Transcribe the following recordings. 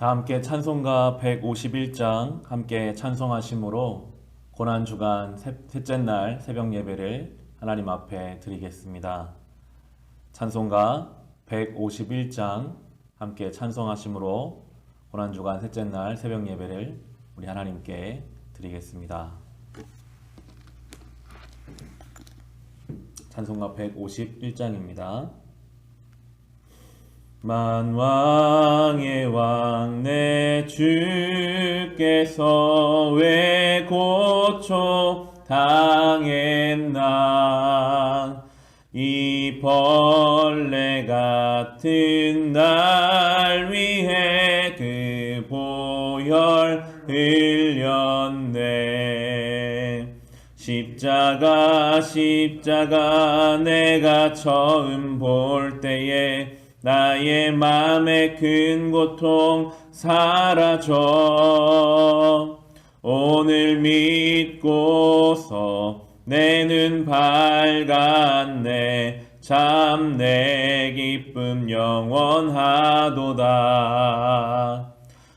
다 함께 찬송가 151장 함께 찬송하심으로 고난주간 셋째 날 새벽 예배를 하나님 앞에 드리겠습니다. 찬송가 151장 함께 찬송하심으로 고난주간 셋째 날 새벽 예배를 우리 하나님께 드리겠습니다. 찬송가 151장입니다. 만왕의 왕 내 주께서 왜 고초 당했나. 이 벌레 같은 날 위해 그 보혈 흘렸네. 십자가 내가 처음 볼 때에 나의 맘에 큰 고통 사라져. 오늘 믿고서 내 눈 밝았네. 참 내 기쁨 영원하도다.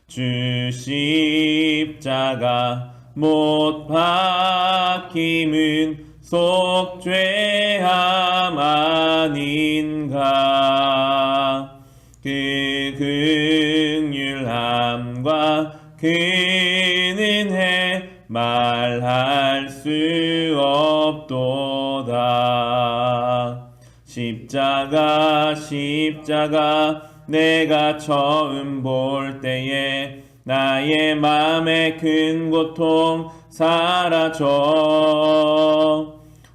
주 십자가 못 박힘은 속죄함 아닌가. 그 긍휼함과 그 은혜 말할 수 없도다. 십자가 내가 처음 볼 때에 나의 맘에 큰 고통 사라져.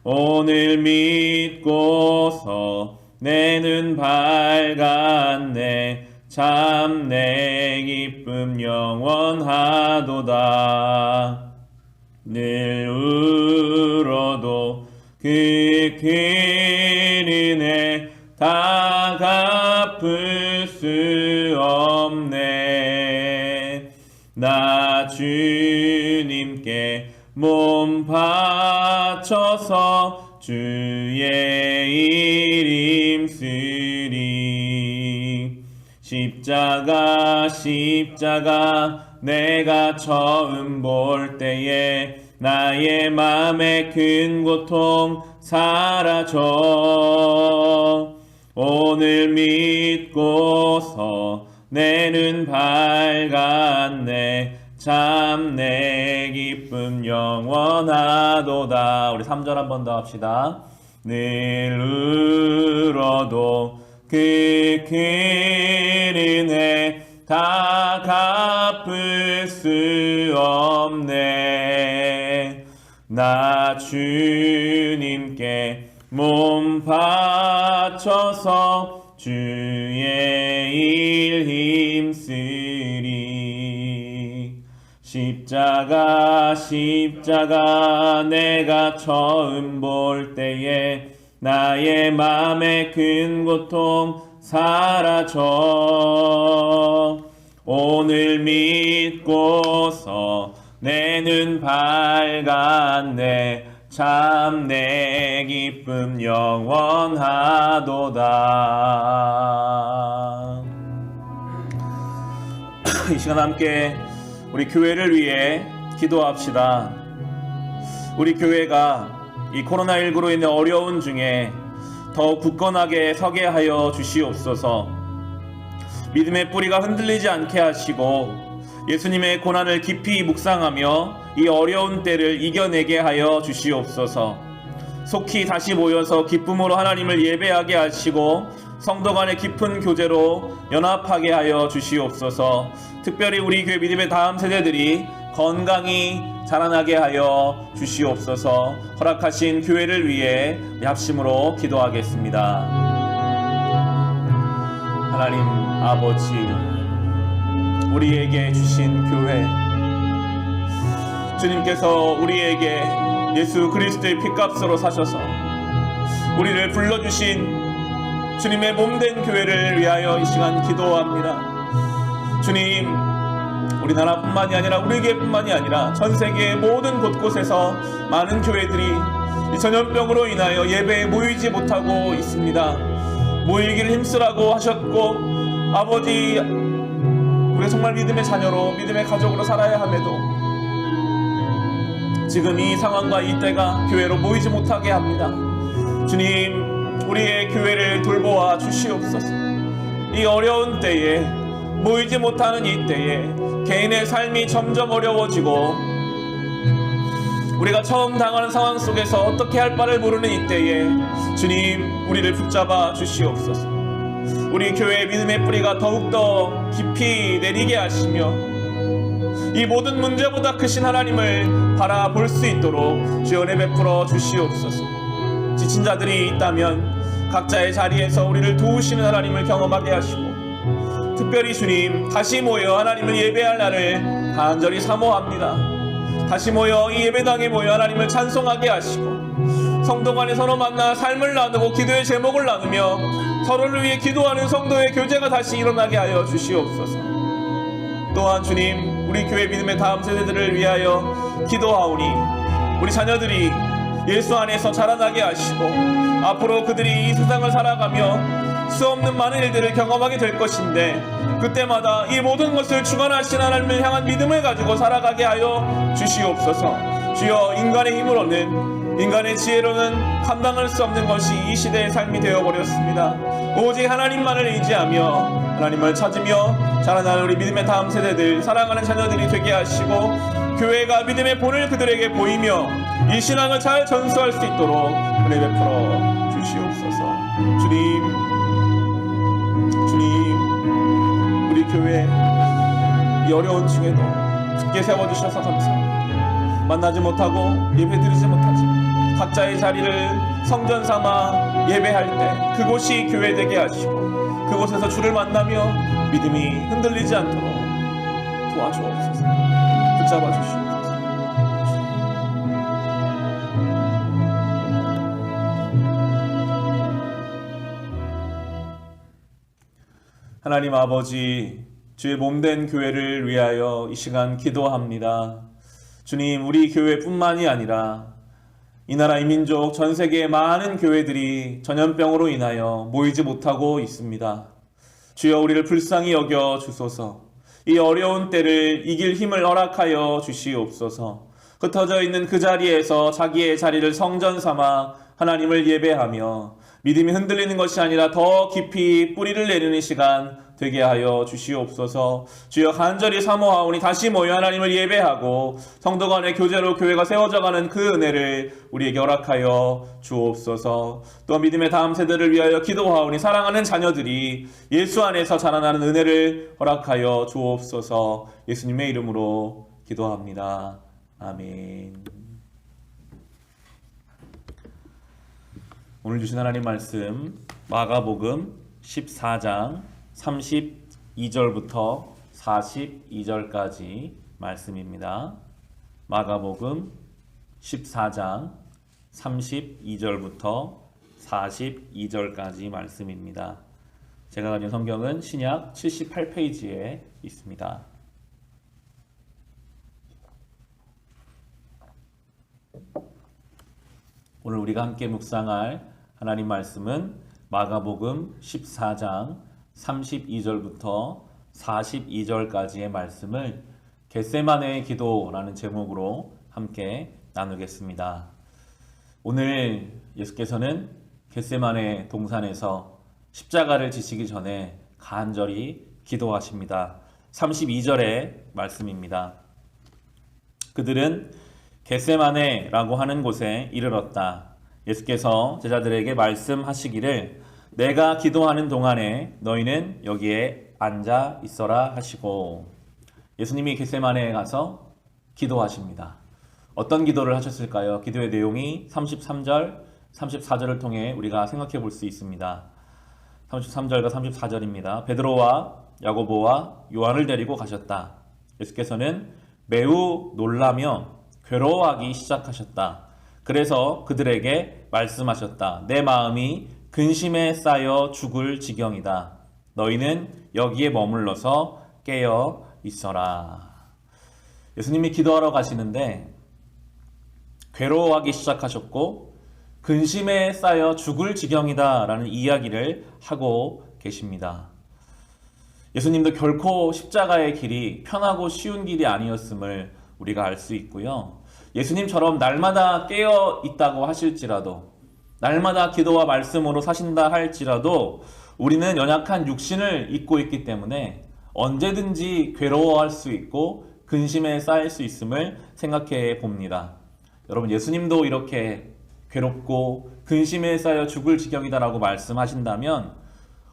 오늘 믿고서 내 눈 밝았네. 참 내 기쁨 영원하도다. 늘 울어도 그 큰 은혜 다 갚을 수 없네. 나 주님께 몸 바쳐서 주의 일 힘쓰리. 십자가 내가 처음 볼 때에 나의 맘에 큰 고통 사라져. 오늘 믿고서 내 눈 밝았네. 참 내 기쁨 영원하도다. 우리 3절 한 번 더 합시다. 늘 울어도 그 큰 은혜 다 갚을 수 없네. 나 주님께 몸 바쳐서 주의 일 힘쓰리. 십자가 내가 처음 볼 때에 나의 맘에 큰 고통 사라져. 오늘 믿고서 내 눈 밝았네. 참 내 기쁨 영원하도다. 이 시간 함께 우리 교회를 위해 기도합시다. 우리 교회가 이 코로나19로 인해 어려운 중에 더 굳건하게 서게 하여 주시옵소서. 믿음의 뿌리가 흔들리지 않게 하시고 예수님의 고난을 깊이 묵상하며 이 어려운 때를 이겨내게 하여 주시옵소서. 속히 다시 모여서 기쁨으로 하나님을 예배하게 하시고 성도 간의 깊은 교제로 연합하게 하여 주시옵소서. 특별히 우리 교회 믿음의 다음 세대들이 건강히 자라나게 하여 주시옵소서. 허락하신 교회를 위해 합심으로 기도하겠습니다. 하나님 아버지, 우리에게 주신 교회, 주님께서 우리에게 예수 그리스도의 피값으로 사셔서 우리를 불러주신 주님의 몸된 교회를 위하여 이 시간 기도합니다. 주님, 우리나라뿐만이 아니라 우리 교회뿐만이 아니라 전 세계의 모든 곳곳에서 많은 교회들이 이 전염병으로 인하여 예배에 모이지 못하고 있습니다. 모이기를 힘쓰라고 하셨고, 아버지 우리가 정말 믿음의 자녀로 믿음의 가족으로 살아야 함에도 지금 이 상황과 이 때가 교회로 모이지 못하게 합니다. 주님, 우리의 교회를 돌보아 주시옵소서. 이 어려운 때에, 모이지 못하는 이 때에 개인의 삶이 점점 어려워지고 우리가 처음 당하는 상황 속에서 어떻게 할 바를 모르는 이 때에 주님, 우리를 붙잡아 주시옵소서. 우리 교회의 믿음의 뿌리가 더욱더 깊이 내리게 하시며 이 모든 문제보다 크신 하나님을 바라볼 수 있도록 주여 은혜 베풀어 주시옵소서. 지친 자들이 있다면 각자의 자리에서 우리를 도우시는 하나님을 경험하게 하시고, 특별히 주님, 다시 모여 하나님을 예배할 날을 간절히 사모합니다. 다시 모여 이 예배당에 모여 하나님을 찬송하게 하시고, 성도 간에 서로 만나 삶을 나누고 기도의 제목을 나누며 서로를 위해 기도하는 성도의 교제가 다시 일어나게 하여 주시옵소서. 또한 주님, 우리 교회 믿음의 다음 세대들을 위하여 기도하오니 우리 자녀들이 예수 안에서 자라나게 하시고 앞으로 그들이 이 세상을 살아가며 수없는 많은 일들을 경험하게 될 것인데 그때마다 이 모든 것을 주관하신 하나님을 향한 믿음을 가지고 살아가게 하여 주시옵소서. 주여, 인간의 힘으로는, 인간의 지혜로는 감당할 수 없는 것이 이 시대의 삶이 되어버렸습니다. 오직 하나님만을 의지하며 하나님을 찾으며 자라나는 우리 믿음의 다음 세대들, 사랑하는 자녀들이 되게 하시고 교회가 믿음의 본을 그들에게 보이며 이 신앙을 잘 전수할 수 있도록 은혜 베풀어 주시옵소서. 주님, 우리 교회 이 어려운 중에도 굳게 세워주셔서 감사합니다. 만나지 못하고 예배드리지 못하지 각자의 자리를 성전 삼아 예배할 때 그곳이 교회 되게 하시고 그곳에서 주를 만나며 믿음이 흔들리지 않도록 도와주옵소서. 붙잡아 주시옵소서. 하나님 아버지, 주의 몸된 교회를 위하여 이 시간 기도합니다. 주님, 우리 교회뿐만이 아니라 이 나라 이 민족 전 세계의 많은 교회들이 전염병으로 인하여 모이지 못하고 있습니다. 주여, 우리를 불쌍히 여겨 주소서. 이 어려운 때를 이길 힘을 허락하여 주시옵소서. 흩어져 있는 그 자리에서 자기의 자리를 성전 삼아 하나님을 예배하며 믿음이 흔들리는 것이 아니라 더 깊이 뿌리를 내리는 시간 되게 하여 주시옵소서. 주여, 간절히 사모하오니 다시 모여 하나님을 예배하고 성도 간의 교제로 교회가 세워져가는 그 은혜를 우리에게 허락하여 주옵소서. 또 믿음의 다음 세대를 위하여 기도하오니 사랑하는 자녀들이 예수 안에서 자라나는 은혜를 허락하여 주옵소서. 예수님의 이름으로 기도합니다. 아멘. 오늘 주신 하나님 말씀 마가복음 14장 32절부터 42절까지 말씀입니다. 마가복음 14장 32절부터 42절까지 말씀입니다. 제가 가진 성경은 신약 78페이지에 있습니다. 오늘 우리가 함께 묵상할 하나님 말씀은 마가복음 14장 32절부터 42절까지의 말씀을 겟세마네의 기도라는 제목으로 함께 나누겠습니다. 오늘 예수께서는 겟세마네 동산에서 십자가를 지시기 전에 간절히 기도하십니다. 32절의 말씀입니다. 그들은 겟세마네라고 하는 곳에 이르렀다. 예수께서 제자들에게 말씀하시기를 내가 기도하는 동안에 너희는 여기에 앉아 있어라 하시고, 예수님이 겟세마네에 가서 기도하십니다. 어떤 기도를 하셨을까요? 기도의 내용이 33절, 34절을 통해 우리가 생각해 볼 수 있습니다. 33절과 34절입니다. 베드로와 야고보와 요한을 데리고 가셨다. 예수께서는 매우 놀라며 괴로워하기 시작하셨다. 그래서 그들에게 말씀하셨다. 내 마음이 근심에 쌓여 죽을 지경이다. 너희는 여기에 머물러서 깨어 있어라. 예수님이 기도하러 가시는데 괴로워하기 시작하셨고 근심에 쌓여 죽을 지경이다 라는 이야기를 하고 계십니다. 예수님도 결코 십자가의 길이 편하고 쉬운 길이 아니었음을 우리가 알 수 있고요. 예수님처럼 날마다 깨어 있다고 하실지라도, 날마다 기도와 말씀으로 사신다 할지라도 우리는 연약한 육신을 입고 있기 때문에 언제든지 괴로워할 수 있고 근심에 쌓일 수 있음을 생각해 봅니다. 여러분, 예수님도 이렇게 괴롭고 근심에 쌓여 죽을 지경이다라고 말씀하신다면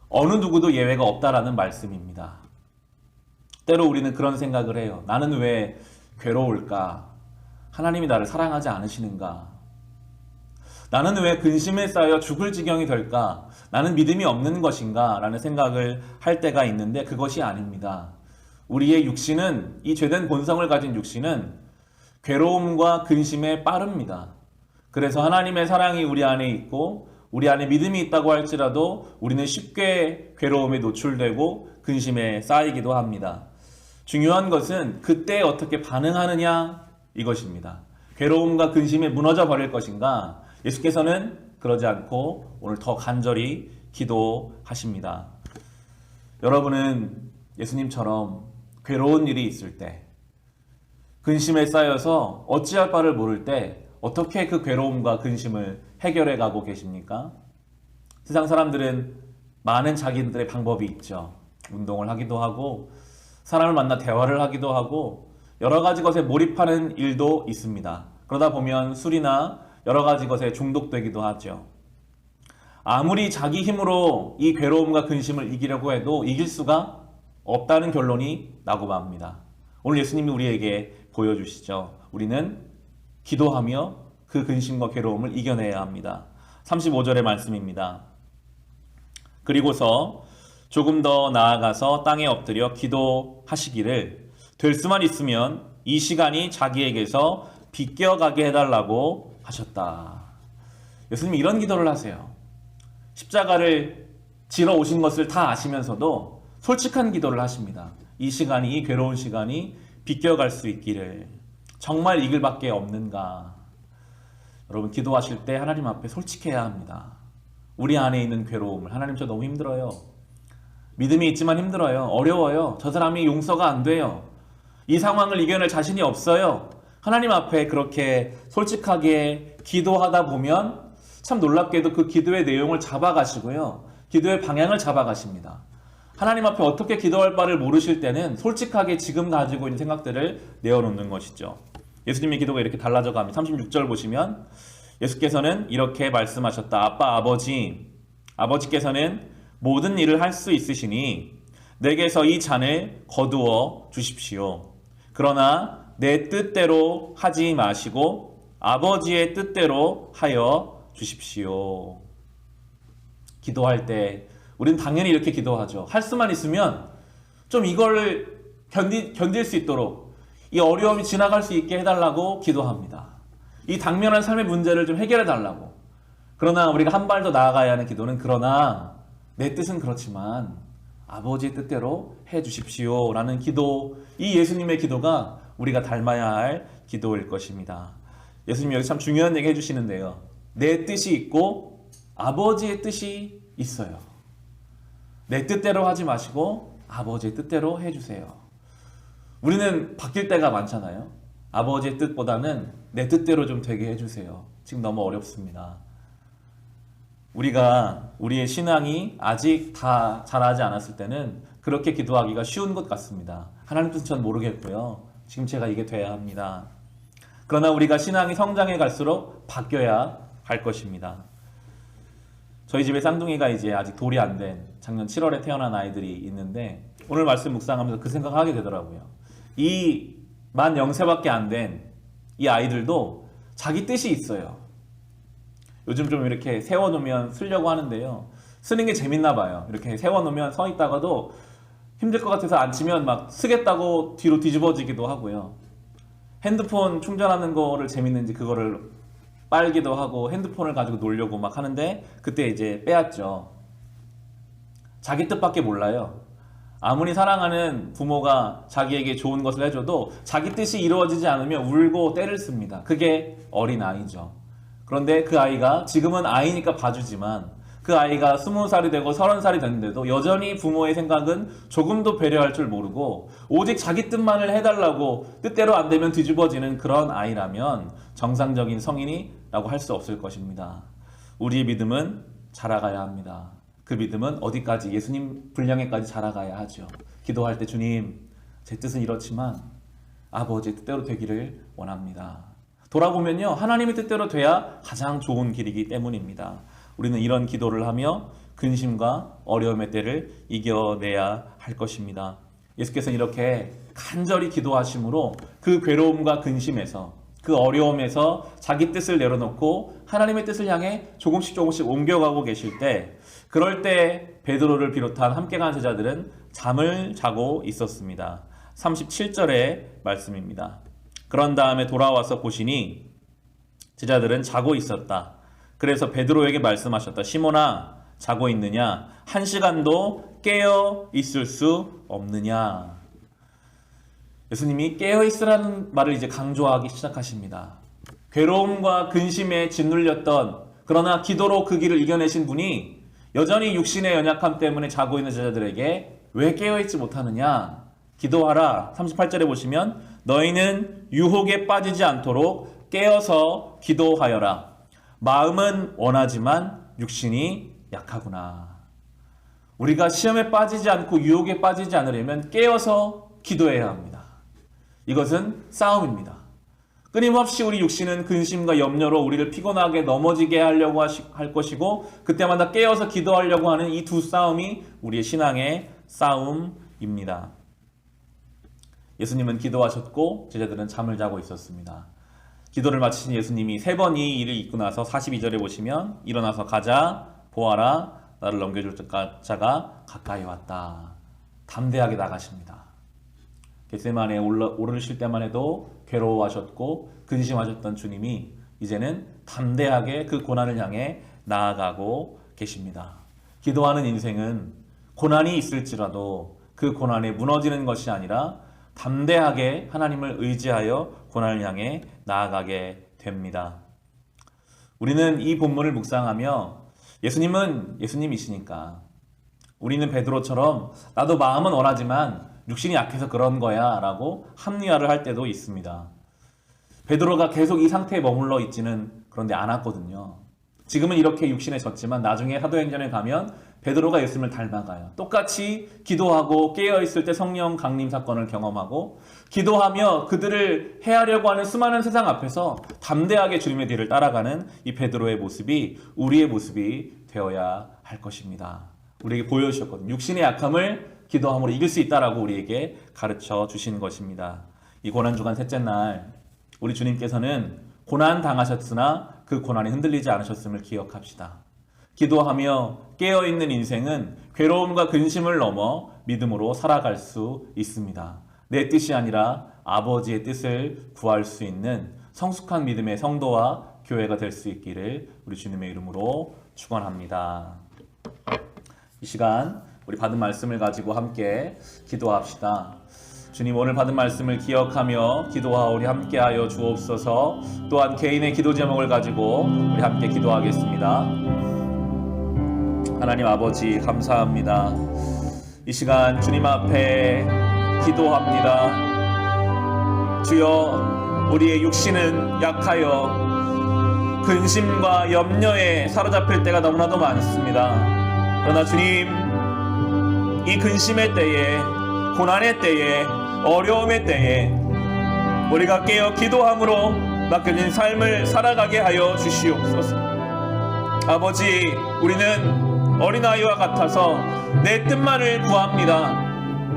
어느 누구도 예외가 없다라는 말씀입니다. 때로 우리는 그런 생각을 해요. 나는 왜 괴로울까? 하나님이 나를 사랑하지 않으시는가? 나는 왜 근심에 쌓여 죽을 지경이 될까? 나는 믿음이 없는 것인가? 라는 생각을 할 때가 있는데 그것이 아닙니다. 우리의 육신은, 이 죄된 본성을 가진 육신은 괴로움과 근심에 빠릅니다. 그래서 하나님의 사랑이 우리 안에 있고 우리 안에 믿음이 있다고 할지라도 우리는 쉽게 괴로움에 노출되고 근심에 쌓이기도 합니다. 중요한 것은 그때 어떻게 반응하느냐 이것입니다. 괴로움과 근심에 무너져 버릴 것인가? 예수께서는 그러지 않고 오늘 더 간절히 기도하십니다. 여러분은 예수님처럼 괴로운 일이 있을 때, 근심에 쌓여서 어찌할 바를 모를 때 어떻게 그 괴로움과 근심을 해결해 가고 계십니까? 세상 사람들은 많은 자기들의 방법이 있죠. 운동을 하기도 하고 사람을 만나 대화를 하기도 하고 여러 가지 것에 몰입하는 일도 있습니다. 그러다 보면 술이나 여러 가지 것에 중독되기도 하죠. 아무리 자기 힘으로 이 괴로움과 근심을 이기려고 해도 이길 수가 없다는 결론이 나고 맙니다. 오늘 예수님이 우리에게 보여주시죠. 우리는 기도하며 그 근심과 괴로움을 이겨내야 합니다. 35절의 말씀입니다. 그리고서 조금 더 나아가서 땅에 엎드려 기도하시기를 될 수만 있으면 이 시간이 자기에게서 비껴가게 해달라고 하셨다. 예수님이 이런 기도를 하세요. 십자가를 지러 오신 것을 다 아시면서도 솔직한 기도를 하십니다. 이 시간이, 이 괴로운 시간이 비껴갈 수 있기를. 정말 이 길밖에 없는가? 여러분, 기도하실 때 하나님 앞에 솔직해야 합니다. 우리 안에 있는 괴로움을, 하나님 저 너무 힘들어요. 믿음이 있지만 힘들어요. 어려워요. 저 사람이 용서가 안 돼요. 이 상황을 이겨낼 자신이 없어요. 하나님 앞에 그렇게 솔직하게 기도하다 보면 참 놀랍게도 그 기도의 내용을 잡아가시고요. 기도의 방향을 잡아가십니다. 하나님 앞에 어떻게 기도할 바를 모르실 때는 솔직하게 지금 가지고 있는 생각들을 내어놓는 것이죠. 예수님의 기도가 이렇게 달라져 갑니다. 36절 보시면 예수께서는 이렇게 말씀하셨다. 아빠, 아버지께서는 모든 일을 할 수 있으시니 내게서 이 잔을 거두어 주십시오. 그러나 내 뜻대로 하지 마시고 아버지의 뜻대로 하여 주십시오. 기도할 때 우리는 당연히 이렇게 기도하죠. 할 수만 있으면 좀 이걸 견딜 수 있도록, 이 어려움이 지나갈 수 있게 해달라고 기도합니다. 이 당면한 삶의 문제를 좀 해결해 달라고. 그러나 우리가 한 발 더 나아가야 하는 기도는 그러나 내 뜻은 그렇지만 아버지의 뜻대로 해 주십시오 라는 기도, 이 예수님의 기도가 우리가 닮아야 할 기도일 것입니다. 예수님이 여기 참 중요한 얘기 해주시는데요. 내 뜻이 있고 아버지의 뜻이 있어요. 내 뜻대로 하지 마시고 아버지의 뜻대로 해주세요. 우리는 바뀔 때가 많잖아요. 아버지의 뜻보다는 내 뜻대로 좀 되게 해주세요. 지금 너무 어렵습니다. 우리가 우리의 신앙이 아직 다 자라지 않았을 때는 그렇게 기도하기가 쉬운 것 같습니다. 하나님 뜻은 전 모르겠고요. 지금 제가 이게 돼야 합니다. 그러나 우리가 신앙이 성장해 갈수록 바뀌어야 할 것입니다. 저희 집에 쌍둥이가 이제 아직 돌이 안 된 작년 7월에 태어난 아이들이 있는데 오늘 말씀 묵상하면서 그 생각을 하게 되더라고요. 이 만 0세밖에 안 된 이 아이들도 자기 뜻이 있어요. 요즘 좀 이렇게 세워놓으면 쓰려고 하는데요. 쓰는 게 재밌나 봐요. 이렇게 세워놓으면 서 있다가도 힘들 것 같아서 앉히면 막 쓰겠다고 뒤로 뒤집어지기도 하고요. 핸드폰 충전하는 거를 재밌는지 그거를 빨기도 하고 핸드폰을 가지고 놀려고 막 하는데 그때 이제 빼앗죠. 자기 뜻밖에 몰라요. 아무리 사랑하는 부모가 자기에게 좋은 것을 해줘도 자기 뜻이 이루어지지 않으면 울고 떼를 씁니다. 그게 어린 아이죠. 그런데 그 아이가 지금은 아이니까 봐주지만 그 아이가 20살이 되고 30살이 됐는데도 여전히 부모의 생각은 조금도 배려할 줄 모르고 오직 자기 뜻만을 해달라고 뜻대로 안 되면 뒤집어지는 그런 아이라면 정상적인 성인이라고 할 수 없을 것입니다. 우리의 믿음은 자라가야 합니다. 그 믿음은 어디까지? 예수님 분량에까지 자라가야 하죠. 기도할 때 주님, 제 뜻은 이렇지만 아버지의 뜻대로 되기를 원합니다. 돌아보면요, 하나님의 뜻대로 돼야 가장 좋은 길이기 때문입니다. 우리는 이런 기도를 하며 근심과 어려움의 때를 이겨내야 할 것입니다. 예수께서는 이렇게 간절히 기도하심으로 그 괴로움과 근심에서, 그 어려움에서 자기 뜻을 내려놓고 하나님의 뜻을 향해 조금씩 옮겨가고 계실 때, 그럴 때 베드로를 비롯한 함께 간 제자들은 잠을 자고 있었습니다. 37절의 말씀입니다. 그런 다음에 돌아와서 보시니 제자들은 자고 있었다. 그래서 베드로에게 말씀하셨다. 시몬아, 자고 있느냐? 1시간도 깨어 있을 수 없느냐? 예수님이 깨어 있으라는 말을 이제 강조하기 시작하십니다. 괴로움과 근심에 짓눌렸던, 그러나 기도로 그 길을 이겨내신 분이 여전히 육신의 연약함 때문에 자고 있는 제자들에게 왜 깨어 있지 못하느냐? 기도하라. 38절에 보시면 너희는 유혹에 빠지지 않도록 깨어서 기도하여라. 마음은 원하지만 육신이 약하구나. 우리가 시험에 빠지지 않고 유혹에 빠지지 않으려면 깨어서 기도해야 합니다. 이것은 싸움입니다. 끊임없이 우리 육신은 근심과 염려로 우리를 피곤하게 넘어지게 하려고 할 것이고, 그때마다 깨어서 기도하려고 하는 이 두 싸움이 우리의 신앙의 싸움입니다. 예수님은 기도하셨고 제자들은 잠을 자고 있었습니다. 기도를 마치신 예수님이 3번 이 일을 잊고 나서 42절에 보시면 일어나서 가자, 보아라, 나를 넘겨줄 자가 가까이 왔다. 담대하게 나가십니다. 겟세마네에 오르실 때만 해도 괴로워하셨고 근심하셨던 주님이 이제는 담대하게 그 고난을 향해 나아가고 계십니다. 기도하는 인생은 고난이 있을지라도 그 고난에 무너지는 것이 아니라 담대하게 하나님을 의지하여 고난을 향해 나아가게 됩니다. 우리는 이 본문을 묵상하며 예수님은 예수님이시니까 우리는 베드로처럼 나도 마음은 원하지만 육신이 약해서 그런 거야 라고 합리화를 할 때도 있습니다. 베드로가 계속 이 상태에 머물러 있지는 그런데 않았거든요. 지금은 이렇게 육신에 졌지만 나중에 사도행전에 가면 베드로가 예수님을 닮아가요. 똑같이 기도하고 깨어있을 때 성령 강림 사건을 경험하고 기도하며 그들을 해하려고 하는 수많은 세상 앞에서 담대하게 주님의 뒤를 따라가는 이 베드로의 모습이 우리의 모습이 되어야 할 것입니다. 우리에게 보여주셨거든요. 육신의 약함을 기도함으로 이길 수 있다라고 우리에게 가르쳐 주신 것입니다. 이 고난주간 셋째 날 우리 주님께서는 고난 당하셨으나 그 고난이 흔들리지 않으셨음을 기억합시다. 기도하며 깨어있는 인생은 괴로움과 근심을 넘어 믿음으로 살아갈 수 있습니다. 내 뜻이 아니라 아버지의 뜻을 구할 수 있는 성숙한 믿음의 성도와 교회가 될 수 있기를 우리 주님의 이름으로 축원합니다. 이 시간 우리 받은 말씀을 가지고 함께 기도합시다. 주님, 오늘 받은 말씀을 기억하며 기도하오리 함께하여 주옵소서. 또한 개인의 기도 제목을 가지고 우리 함께 기도하겠습니다. 하나님 아버지 감사합니다. 이 시간 주님 앞에 기도합니다. 주여, 우리의 육신은 약하여 근심과 염려에 사로잡힐 때가 너무나도 많습니다. 그러나 주님, 이 근심의 때에, 고난의 때에, 어려움의 때에 우리가 깨어 기도함으로 맡겨진 삶을 살아가게 하여 주시옵소서. 아버지, 우리는 어린아이와 같아서 내 뜻만을 구합니다.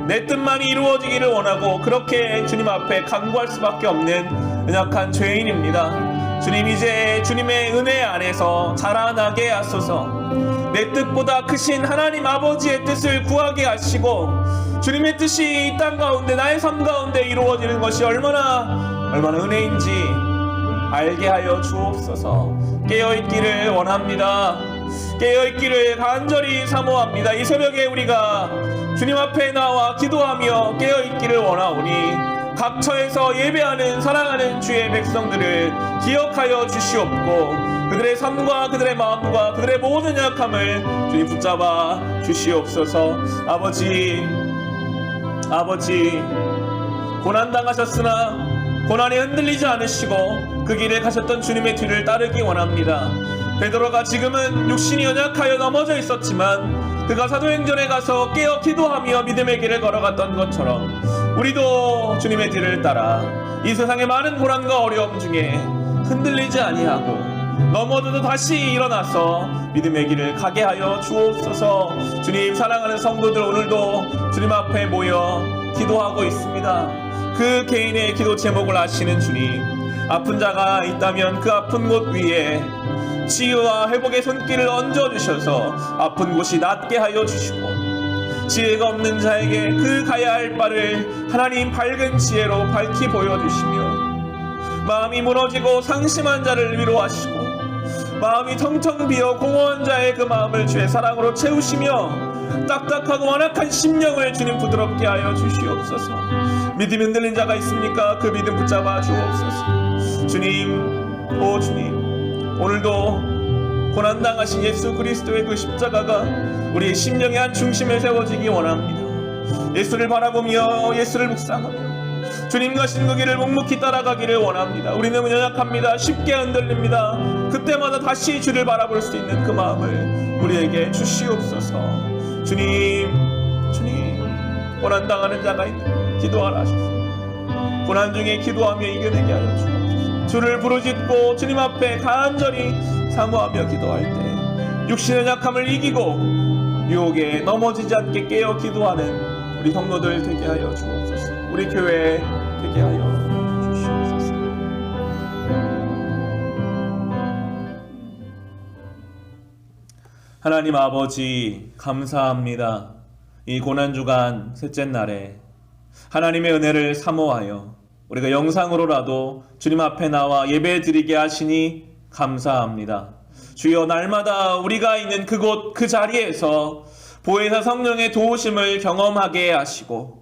내 뜻만이 이루어지기를 원하고 그렇게 주님 앞에 간구할 수밖에 없는 연약한 죄인입니다. 주님, 이제 주님의 은혜 안에서 자라나게 하소서. 내 뜻보다 크신 하나님 아버지의 뜻을 구하게 하시고 주님의 뜻이 이 땅 가운데 나의 삶 가운데 이루어지는 것이 얼마나 은혜인지 알게 하여 주옵소서. 깨어있기를 원합니다. 깨어있기를 간절히 사모합니다. 이 새벽에 우리가 주님 앞에 나와 기도하며 깨어있기를 원하오니 각처에서 예배하는 사랑하는 주의 백성들을 기억하여 주시옵고 그들의 삶과 그들의 마음과 그들의 모든 약함을 주님 붙잡아 주시옵소서. 아버지 고난당하셨으나 고난에 흔들리지 않으시고 그 길에 가셨던 주님의 뒤를 따르기 원합니다. 베드로가 지금은 육신이 연약하여 넘어져 있었지만 그가 사도행전에 가서 깨어 기도하며 믿음의 길을 걸어갔던 것처럼 우리도 주님의 뒤를 따라 이 세상의 많은 고난과 어려움 중에 흔들리지 아니하고 넘어져도 다시 일어나서 믿음의 길을 가게 하여 주옵소서. 주님, 사랑하는 성도들 오늘도 주님 앞에 모여 기도하고 있습니다. 그 개인의 기도 제목을 아시는 주님, 아픈 자가 있다면 그 아픈 곳 위에 치유와 회복의 손길을 얹어주셔서 아픈 곳이 낫게 하여 주시고 지혜가 없는 자에게 그 가야 할 바를 하나님 밝은 지혜로 밝히 보여주시며 마음이 무너지고 상심한 자를 위로하시고 마음이 텅텅 비어 공허한 자의 그 마음을 주의 사랑으로 채우시며 딱딱하고 완악한 심령을 주님 부드럽게 하여 주시옵소서. 믿음이 흔들린 자가 있습니까? 그 믿음 붙잡아 주옵소서. 주님, 오 주님, 오늘도 고난당하신 예수 그리스도의 그 십자가가 우리의 심령의 한 중심에 세워지기 원합니다. 예수를 바라보며 예수를 묵상하며 주님 가신 그 길을 묵묵히 따라가기를 원합니다. 우리는 연약합니다. 쉽게 흔들립니다. 그때마다 다시 주를 바라볼 수 있는 그 마음을 우리에게 주시옵소서. 주님, 고난당하는 자가 있는 기도하라 하셨습니다. 고난 중에 기도하며 이겨내게 하여 주옵소서. 주를 부르짖고 주님 앞에 간절히 사모하며 기도할 때 육신의 약함을 이기고 유혹에 넘어지지 않게 깨어 기도하는 우리 성도들 되게 하여 주옵소서. 우리 교회 되게 하여 주시옵소서. 하나님 아버지, 감사합니다. 이 고난주간 셋째 날에 하나님의 은혜를 사모하여 우리가 영상으로라도 주님 앞에 나와 예배 드리게 하시니 감사합니다. 주여, 날마다 우리가 있는 그곳 그 자리에서 보혜사 성령의 도우심을 경험하게 하시고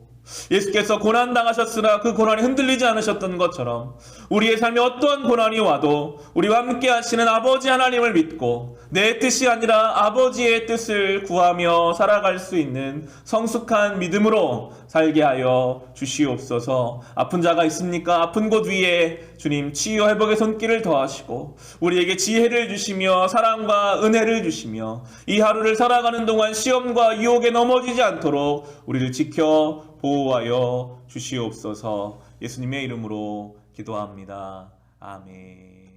예수께서 고난당하셨으나 그 고난이 흔들리지 않으셨던 것처럼 우리의 삶에 어떠한 고난이 와도 우리와 함께 하시는 아버지 하나님을 믿고 내 뜻이 아니라 아버지의 뜻을 구하며 살아갈 수 있는 성숙한 믿음으로 살게 하여 주시옵소서. 아픈 자가 있습니까? 아픈 곳 위에 주님 치유 회복의 손길을 더하시고 우리에게 지혜를 주시며 사랑과 은혜를 주시며 이 하루를 살아가는 동안 시험과 유혹에 넘어지지 않도록 우리를 지켜 보호하여 주시옵소서. 예수님의 이름으로 기도합니다. 아멘.